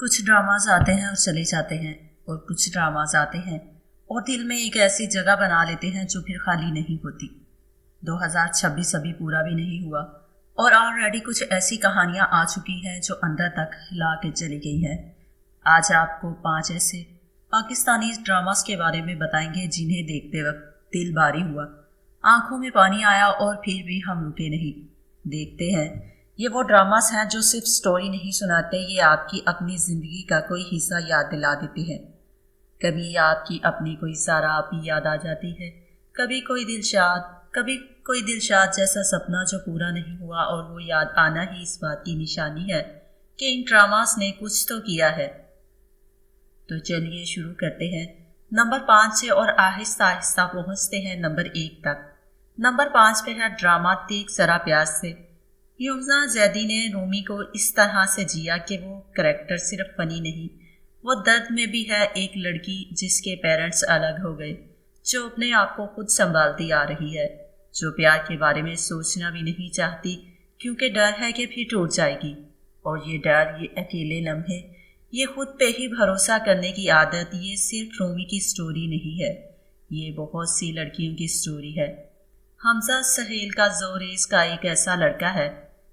کچھ ڈراماز آتے ہیں اور چلے جاتے ہیں، اور کچھ ڈراماز آتے ہیں اور دل میں ایک ایسی جگہ بنا لیتے ہیں جو پھر خالی نہیں ہوتی۔ 2026 ابھی پورا بھی نہیں ہوا اور آلریڈی کچھ ایسی کہانیاں آ چکی ہیں جو اندر تک ہلا کے چلی گئی ہیں۔ آج آپ کو 5 ایسے پاکستانی ڈراماز کے بارے میں بتائیں گے جنہیں دیکھتے وقت دل بھاری ہوا، آنکھوں میں پانی آیا اور پھر بھی ہم رکے نہیں۔ دیکھتے ہیں، یہ وہ ڈراماز ہیں جو صرف سٹوری نہیں سناتے، یہ آپ کی اپنی زندگی کا کوئی حصہ یاد دلا دیتے ہیں۔ کبھی آپ کی اپنی کوئی ساراپی یاد آ جاتی ہے، کبھی کوئی دلشاد جیسا سپنا جو پورا نہیں ہوا، اور وہ یاد آنا ہی اس بات کی نشانی ہے کہ ان ڈراماز نے کچھ تو کیا ہے۔ تو چلیے شروع کرتے ہیں نمبر 5 سے اور آہستہ آہستہ پہنچتے ہیں نمبر 1 تک۔ نمبر 5 پہ ہے ڈرامہ دیکھ ذرا پیار سے۔ یمنا زیدی نے رومی کو اس طرح سے جیا کہ وہ کریکٹر صرف فنی نہیں، وہ درد میں بھی ہے۔ ایک لڑکی جس کے پیرنٹس الگ ہو گئے، جو اپنے آپ کو خود سنبھالتی آ رہی ہے، جو پیار کے بارے میں سوچنا بھی نہیں چاہتی کیونکہ ڈر ہے کہ پھر ٹوٹ جائے گی۔ اور یہ ڈر، یہ اکیلے لمحے، یہ خود پہ ہی بھروسہ کرنے کی عادت، یہ صرف رومی کی سٹوری نہیں ہے، یہ بہت سی لڑکیوں کی سٹوری ہے۔ حمزہ سہیل کا زوریز کا ایک ایسا لڑکا ہے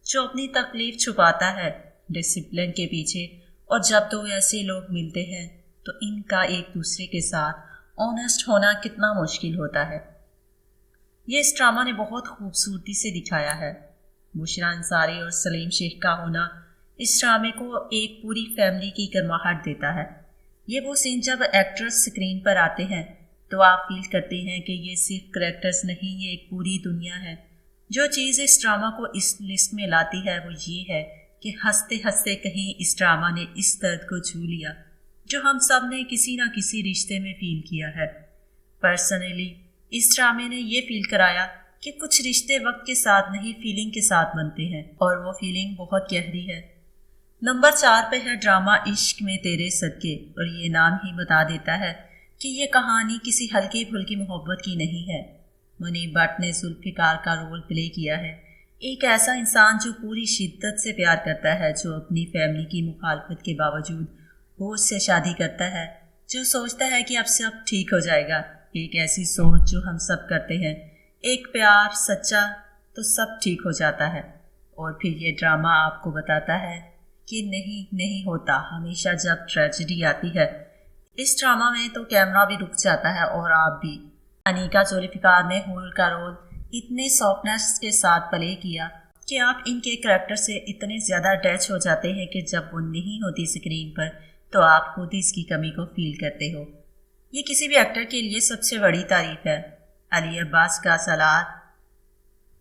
جو اپنی تکلیف چھپاتا ہے ڈسپلن کے پیچھے، اور جب دو ایسے لوگ ملتے ہیں تو ان کا ایک دوسرے کے ساتھ آنیسٹ ہونا کتنا مشکل ہوتا ہے، یہ اس ڈرامہ نے بہت خوبصورتی سے دکھایا ہے۔ بشریٰ انصاری اور سلیم شیخ کا ہونا اس ڈرامے کو ایک پوری فیملی کی گرماہٹ دیتا ہے۔ یہ وہ سین جب ایکٹرز سکرین پر آتے ہیں تو آپ فیل کرتے ہیں کہ یہ صرف کریکٹرز نہیں، یہ ایک پوری دنیا ہے۔ جو چیز اس ڈرامہ کو اس لسٹ میں لاتی ہے وہ یہ ہے کہ ہنستے ہنستے کہیں اس ڈرامہ نے اس درد کو چھو لیا جو ہم سب نے کسی نہ کسی رشتے میں فیل کیا ہے۔ پرسنلی اس ڈرامے نے یہ فیل کرایا کہ کچھ رشتے وقت کے ساتھ نہیں، فیلنگ کے ساتھ بنتے ہیں، اور وہ فیلنگ بہت گہری ہے۔ نمبر 4 پہ ہے ڈرامہ عشق میں تیرے صدقے، اور یہ نام ہی بتا دیتا ہے کہ یہ کہانی کسی ہلکی پھلکی محبت کی نہیں ہے۔ منیب بٹ نے ذوالفقار کا رول پلے کیا ہے، ایک ایسا انسان جو پوری شدت سے پیار کرتا ہے، جو اپنی فیملی کی مخالفت کے باوجود ہوش سے شادی کرتا ہے، جو سوچتا ہے کہ اب سب ٹھیک ہو جائے گا، ایک ایسی سوچ جو ہم سب کرتے ہیں، ایک پیار سچا تو سب ٹھیک ہو جاتا ہے۔ اور پھر یہ ڈرامہ آپ کو بتاتا ہے کہ نہیں ہوتا، ہمیشہ جب ٹریجڈی آتی ہے اس ڈرامہ میں تو کیمرہ بھی رک جاتا ہے اور آپ بھی۔ انیکا ذوالفقار نے ہول کا رول اتنے سافٹنس کے ساتھ پلے کیا کہ آپ ان کے کریکٹر سے اتنے زیادہ اٹیچ ہو جاتے ہیں کہ جب وہ نہیں ہوتی اسکرین پر تو آپ خود اس کی کمی کو فیل کرتے ہو۔ یہ کسی بھی ایکٹر کے لیے سب سے بڑی تعریف ہے۔ علی عباس کا سالار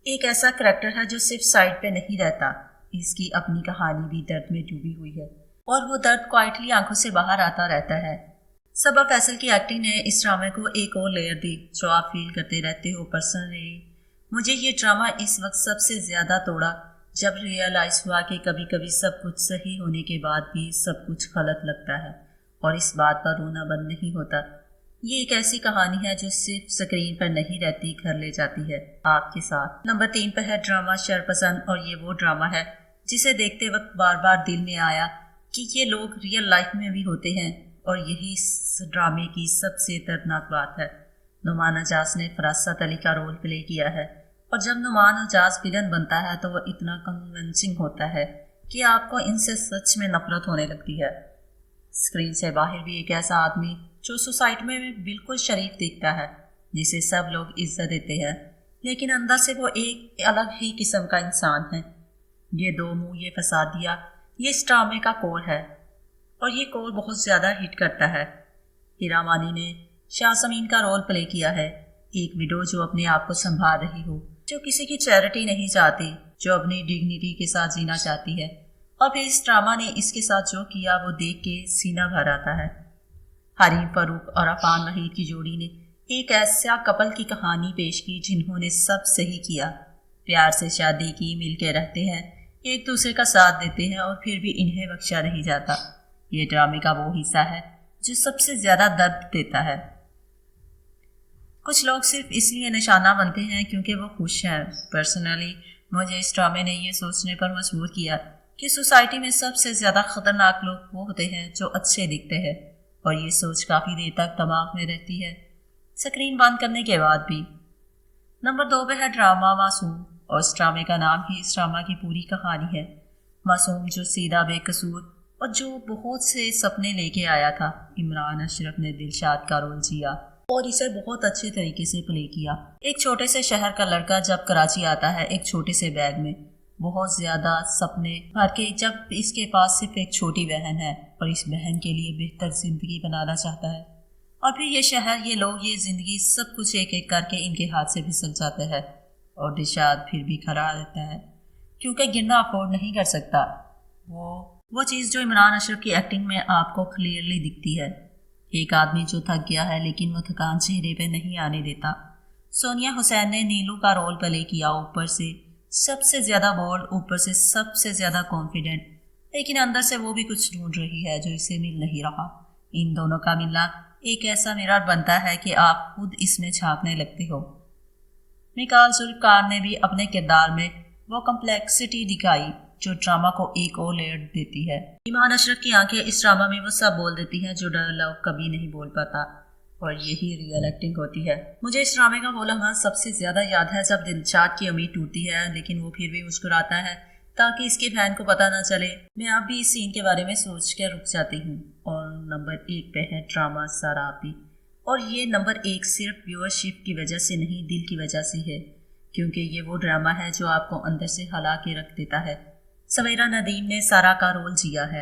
ایک ایسا کریکٹر ہے جو صرف سائڈ پہ نہیں رہتا، اس کی اپنی کہانی بھی درد میں ڈوبی ہوئی ہے، اور وہ درد کوائٹلی آنکھوں سے باہر آتا رہتا ہے۔ صبا فیصل کی ایکٹنگ نے اس ڈرامے کو ایک اور لیئر دی جو آپ فیل کرتے رہتے ہو۔ پرسنلی مجھے یہ ڈرامہ اس وقت سب سے زیادہ توڑا جب ریئلائز ہوا کہ کبھی کبھی سب کچھ صحیح ہونے کے بعد بھی سب کچھ غلط لگتا ہے، اور اس بات پر رونا بند نہیں ہوتا۔ یہ ایک ایسی کہانی ہے جو صرف سکرین پر نہیں رہتی، گھر لے جاتی ہے آپ کے ساتھ۔ نمبر 3 پہ ہے ڈرامہ شرپسند، اور یہ وہ ڈرامہ ہے جسے دیکھتے وقت بار بار دل میں آیا کہ یہ لوگ ریئل لائف میں بھی ہوتے ہیں، اور یہی اس ڈرامے کی سب سے دردناک بات ہے۔ نعمان اعجاز نے فراست علی کا رول پلے کیا ہے، اور جب نعمان اعجاز ویلن بنتا ہے تو وہ اتنا کنونسنگ ہوتا ہے کہ آپ کو ان سے سچ میں نفرت ہونے لگتی ہے۔ اسکرین سے باہر بھی ایک ایسا آدمی جو سوسائٹی میں بالکل شریف دکھتا ہے، جسے سب لوگ عزت دیتے ہیں، لیکن اندر سے وہ ایک الگ ہی قسم کا انسان ہے۔ یہ دو منہ، یہ فسادیہ، یہ اس ڈرامے کا کور ہے، اور یہ کور بہت زیادہ ہٹ کرتا ہے۔ ہیرا مانی نے شاہ سمین کا رول پلے کیا ہے، ایک ویڈو جو اپنے آپ کو سنبھال رہی ہو، جو کسی کی چیریٹی نہیں چاہتی، جو اپنی ڈگنیٹی کے ساتھ جینا چاہتی ہے، اور پھر اس ڈرامہ نے اس کے ساتھ جو کیا وہ دیکھ کے سینہ بھر آتا ہے۔ حریم فاروق اور عفان وحید کی جوڑی نے ایک ایسا کپل کی کہانی پیش کی جنہوں نے سب صحیح کیا، پیار سے شادی کی، مل کے رہتے ہیں، ایک دوسرے کا ساتھ دیتے ہیں، اور پھر بھی انہیں بخشا نہیں جاتا۔ یہ ڈرامے کا وہ حصہ ہے جو سب سے زیادہ درد دیتا ہے۔ کچھ لوگ صرف اس لیے نشانہ بنتے ہیں کیونکہ وہ خوش ہیں۔ پرسنلی مجھے اس ڈرامے نے یہ سوچنے پر مجبور کیا کہ سوسائٹی میں سب سے زیادہ خطرناک لوگ وہ ہوتے ہیں جو اچھے دکھتے ہیں، اور یہ سوچ کافی دیر تک دماغ میں رہتی ہے، اسکرین بند کرنے کے بعد بھی۔ نمبر 2 پہ ہے ڈرامہ معصوم، اور اس ڈرامے کا نام ہی اس ڈرامہ کی پوری کہانی ہے۔ معصوم جو سیدھا بے قصور اور جو بہت سے سپنے لے کے آیا تھا، عمران اشرف نے دلشاد کا رول جیا اور اسے بہت اچھے طریقے سے پلے کیا۔ ایک چھوٹے سے شہر کا لڑکا جب کراچی آتا ہے ایک چھوٹے سے بیگ میں، بہت زیادہ سپنے بھر کے، جب اس کے پاس صرف ایک چھوٹی بہن ہے اور اس بہن کے لیے بہتر زندگی بنانا چاہتا ہے، اور پھر یہ شہر، یہ لوگ، یہ زندگی، سب کچھ ایک ایک کر کے ان کے ہاتھ سے پھسل جاتا ہے، اور دلشاد پھر بھی کھڑا رہتا ہے کیونکہ گرنا افورڈ نہیں کر سکتا۔ وہ چیز جو عمران اشرف کی ایکٹنگ میں آپ کو کلیئرلی دکھتی ہے، ایک آدمی جو تھک گیا ہے لیکن وہ تھکان چہرے پہ نہیں آنے دیتا۔ سونیا حسین نے نیلو کا رول پلے کیا، اوپر سے سب سے زیادہ بولڈ، اوپر سے سب سے زیادہ کانفیڈنٹ، لیکن اندر سے وہ بھی کچھ ڈھونڈ رہی ہے جو اسے مل نہیں رہا۔ ان دونوں کا ملنا ایک ایسا مرر بنتا ہے کہ آپ خود اس میں جھانکنے لگتے ہو۔ نکال ذوالفقار نے بھی اپنے کردار میں وہ کمپلیکسٹی دکھائی جو ڈرامہ کو ایک اور لیئر دیتی ہے۔ ایمان اشرف کی آنکھیں اس ڈرامہ میں وہ سب بول دیتی ہیں جو ڈائلاگ کبھی نہیں بول پاتا، اور یہی ریئل ایکٹنگ ہوتی ہے۔ مجھے اس ڈرامے کا وہ لمحہ سب سے زیادہ یاد ہے جب دلشاد کی امید ٹوٹتی ہے لیکن وہ پھر بھی مسکراتا ہے تاکہ اس کی بہن کو پتہ نہ چلے۔ میں اب بھی اس سین کے بارے میں سوچ کے رک جاتی ہوں۔ اور نمبر 1 پہ ہے ڈرامہ سارابی، اور یہ نمبر 1 صرف ویورشپ کی وجہ سے نہیں، دل کی وجہ سے ہے، کیونکہ یہ وہ ڈرامہ ہے جو آپ کو اندر سے ہلا کے رکھ دیتا ہے۔ سویرا ندیم نے سارا کا رول جیا ہے،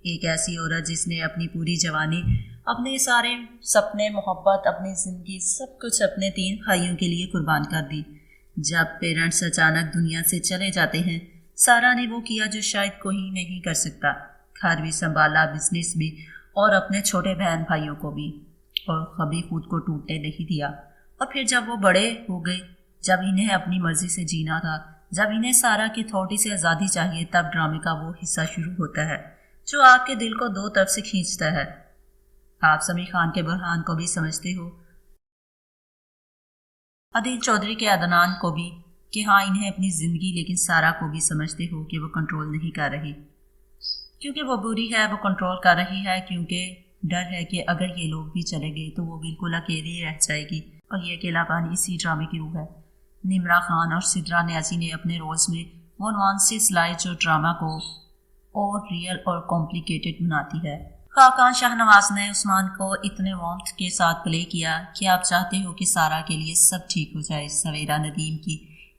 ایک ایسی عورت جس نے اپنی پوری جوانی، اپنے سارے سپنے، محبت، اپنی زندگی، سب کچھ اپنے 3 بھائیوں کے لیے قربان کر دی۔ جب پیرنٹس اچانک دنیا سے چلے جاتے ہیں، سارا نے وہ کیا جو شاید کوئی نہیں کر سکتا، گھر بھی سنبھالا، بزنس بھی، اور اپنے چھوٹے بہن بھائیوں کو بھی، اور کبھی خود کو ٹوٹنے نہیں دیا۔ اور پھر جب وہ بڑے ہو گئے، جب انہیں اپنی مرضی سے جینا تھا، جب انہیں سارا کی تھوڑی سی آزادی چاہیے، تب ڈرامے کا وہ حصہ شروع ہوتا ہے جو آپ کے دل کو 2 طرف سے کھینچتا ہے۔ آپ سمیع خان کے برہان کو بھی سمجھتے ہو، عدیل چودھری کے عدنان کو بھی، کہ ہاں انہیں اپنی زندگی، لیکن سارا کو بھی سمجھتے ہو کہ وہ کنٹرول نہیں کر رہی، کیونکہ وہ بری ہے، وہ کنٹرول کر رہی ہے کیونکہ ڈر ہے کہ اگر یہ لوگ بھی چلے گئے تو وہ بالکل اکیلی رہ جائے گی، اور یہ اکیلا پانی اسی ڈرامے کی روح ہے۔ نمرا خان اور سدرا نیازی نے اپنے رولز میں وہ نوانسز لائے جو ڈرامہ کو اور ریئل اور کمپلیکیٹڈ بناتی ہے۔ خاقان شاہ نواز نے عثمان کو اتنے وارمتھ کے ساتھ پلے کیا کہ آپ چاہتے ہو کہ سارا کے لیے سب ٹھیک ہو جائے۔ سویرا ندیم کی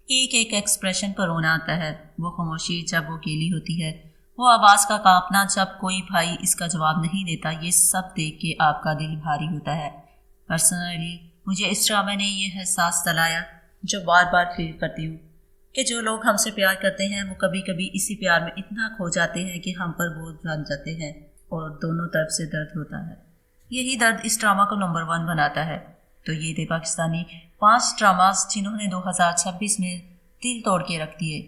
ایک ایک ایکسپریشن پر رونا آتا ہے، وہ خاموشی جب وہ اکیلی ہوتی ہے، وہ آواز کا کانپنا جب کوئی بھائی اس کا جواب نہیں دیتا، یہ سب دیکھ کے آپ کا دل بھاری ہوتا ہے۔ پرسنلی مجھے اس ڈرامے نے یہ احساس دلایا جو بار بار فیل کرتی ہوں، کہ جو لوگ ہم سے پیار کرتے ہیں وہ کبھی کبھی اسی پیار میں اتنا کھو جاتے ہیں کہ ہم پر بوجھ بن جاتے ہیں، اور دونوں طرف سے درد ہوتا ہے۔ یہی درد اس ڈرامہ کو نمبر 1 بناتا ہے۔ تو یہ تھے پاکستانی 5 ڈراماز جنہوں نے 2026 میں دل توڑ کے رکھ دیے،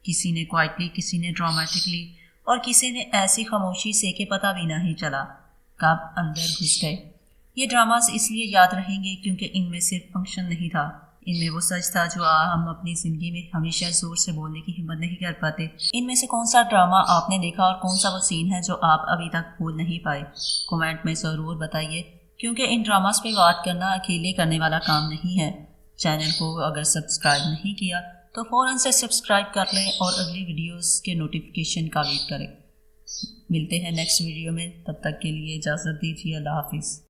کسی نے کوائٹلی، کسی نے ڈرامیٹکلی، اور کسی نے ایسی خاموشی سے کہ پتہ بھی نہیں چلا کب اندر گھس گئے۔ یہ ڈراماز اس لیے یاد رہیں گے کیونکہ ان میں صرف فنکشن نہیں تھا، ان میں وہ سچ تھا جو ہم اپنی زندگی میں ہمیشہ زور سے بولنے کی ہمت نہیں کر پاتے۔ ان میں سے کون سا ڈرامہ آپ نے دیکھا اور کون سا وہ سین ہے جو آپ ابھی تک بھول نہیں پائے؟ کومنٹ میں ضرور بتائیے، کیونکہ ان ڈراماز پہ بات کرنا اکیلے کرنے والا کام نہیں ہے۔ چینل کو اگر سبسکرائب نہیں کیا تو فوراً سے سبسکرائب کر لیں اور اگلی ویڈیوز کے نوٹیفیکیشن کا ویٹ کریں۔ ملتے ہیں نیکسٹ ویڈیو میں، تب تک کے لیے اجازت دیجیے، اللہ حافظ۔